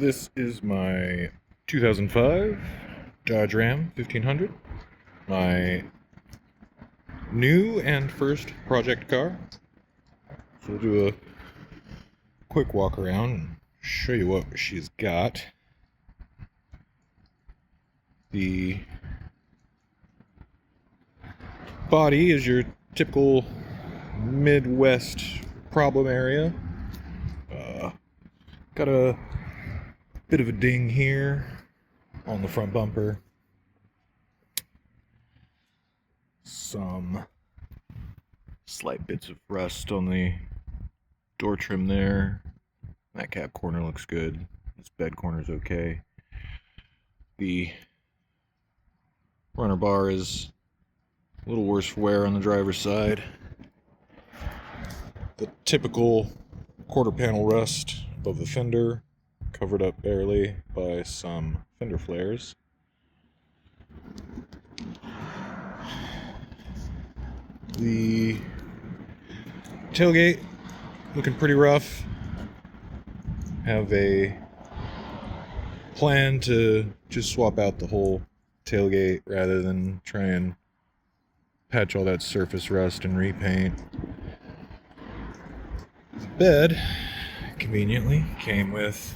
This is my 2005 Dodge Ram 1500, my new and first project car. So we'll do a quick walk around and show you what she's got. The body is your typical Midwest problem area. Got a bit of a ding here on the front bumper. Some slight bits of rust on the door trim there. That cab corner looks good. This bed corner's okay. The runner bar is a little worse for wear on the driver's side. The typical quarter panel rust above the fender, covered up barely by some fender flares. The tailgate looking pretty rough. Have a plan to just swap out the whole tailgate rather than try and patch all that surface rust and repaint. The bed conveniently came with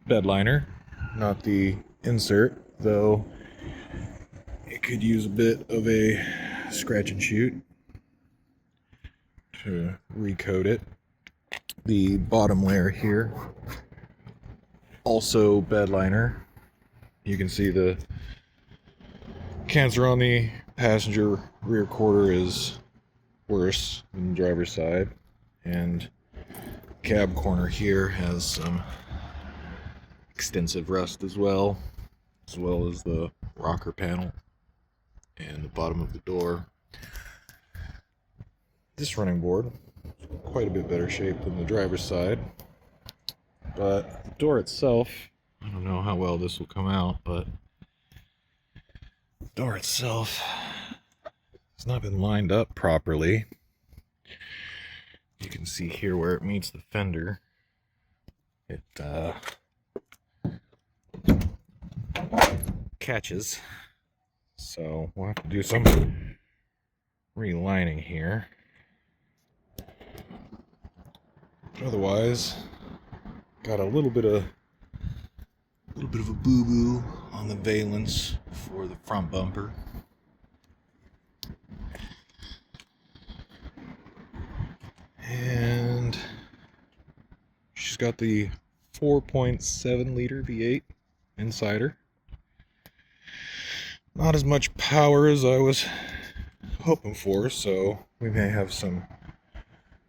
bed liner, not the insert, though it could use a bit of a scratch and shoot to recoat it. The bottom layer here, also bed liner. You can see the cancer on the passenger rear quarter is worse than the driver's side, and cab corner here has some extensive rust as well as the rocker panel and the bottom of the door. This running board is quite a bit better shape than the driver's side, but the door itself, I don't know how well this will come out, but the door itself has not been lined up properly. You can see here where it meets the fender. It catches, so we'll have to do some relining here. Otherwise, got a little bit of a boo-boo on the valence for the front bumper. And she's got the 4.7 liter V8 inside her. Not as much power as I was hoping for, so we may have some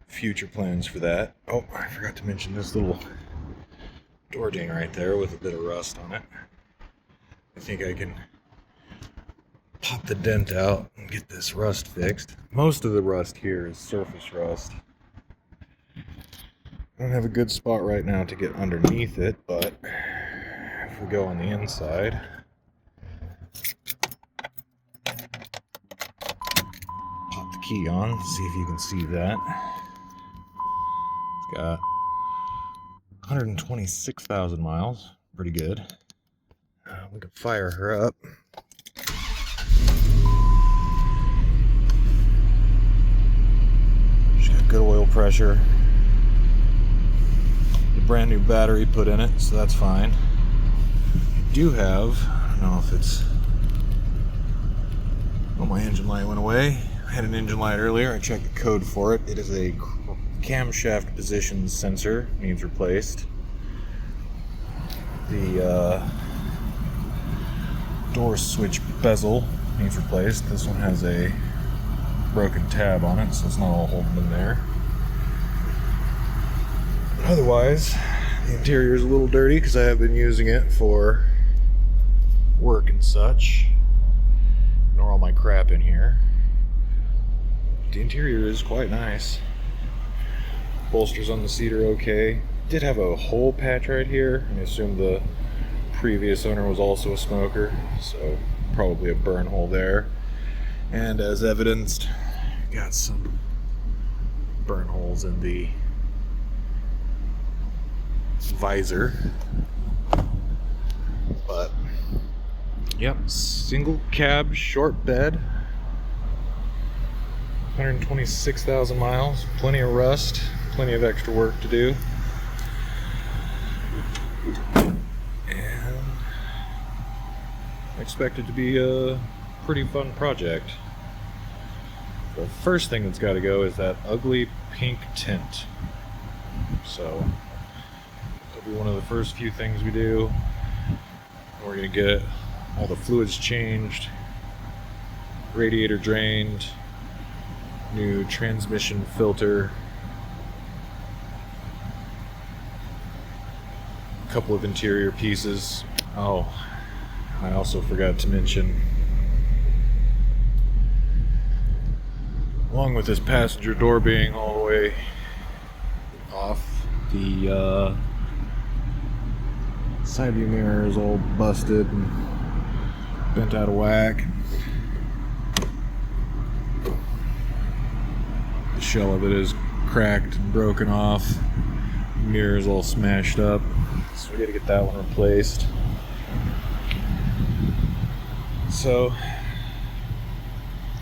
future plans for that. Oh, I forgot to mention this little door ding right there with a bit of rust on it. I think I can pop the dent out and get this rust fixed. Most of the rust here is surface rust. I don't have a good spot right now to get underneath it, but if we go on the inside, pop the key on, see if you can see that. It's got 126,000 miles, pretty good. We can fire her up. She's got good oil pressure. Brand new battery put in it, so that's fine. I do have, I don't know if it's, oh, my engine light went away. I had an engine light earlier, I checked the code for it. It is a camshaft position sensor, needs replaced. The door switch bezel needs replaced. This one has a broken tab on it, so it's not all holding in there. Otherwise, the interior is a little dirty because I have been using it for work and such. Ignore all my crap in here. The interior is quite nice. Bolsters on the seat are okay. Did have a hole patch right here, and I assume the previous owner was also a smoker, so probably a burn hole there. And as evidenced, got some burn holes in the visor. But yep, single cab, short bed, 126,000 miles, plenty of rust, plenty of extra work to do. And I expect it to be a pretty fun project. The first thing that's got to go is that ugly pink tint. So that'll be one of the first few things we do. We're going to get all the fluids changed, radiator drained, new transmission filter, a couple of interior pieces. Oh, I also forgot to mention, along with this passenger door being all the way off, the side view mirror is all busted and bent out of whack. The shell of it is cracked and broken off. The mirror is all smashed up, so we gotta get that one replaced. So,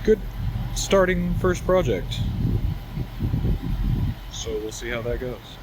good starting first project. So we'll see how that goes.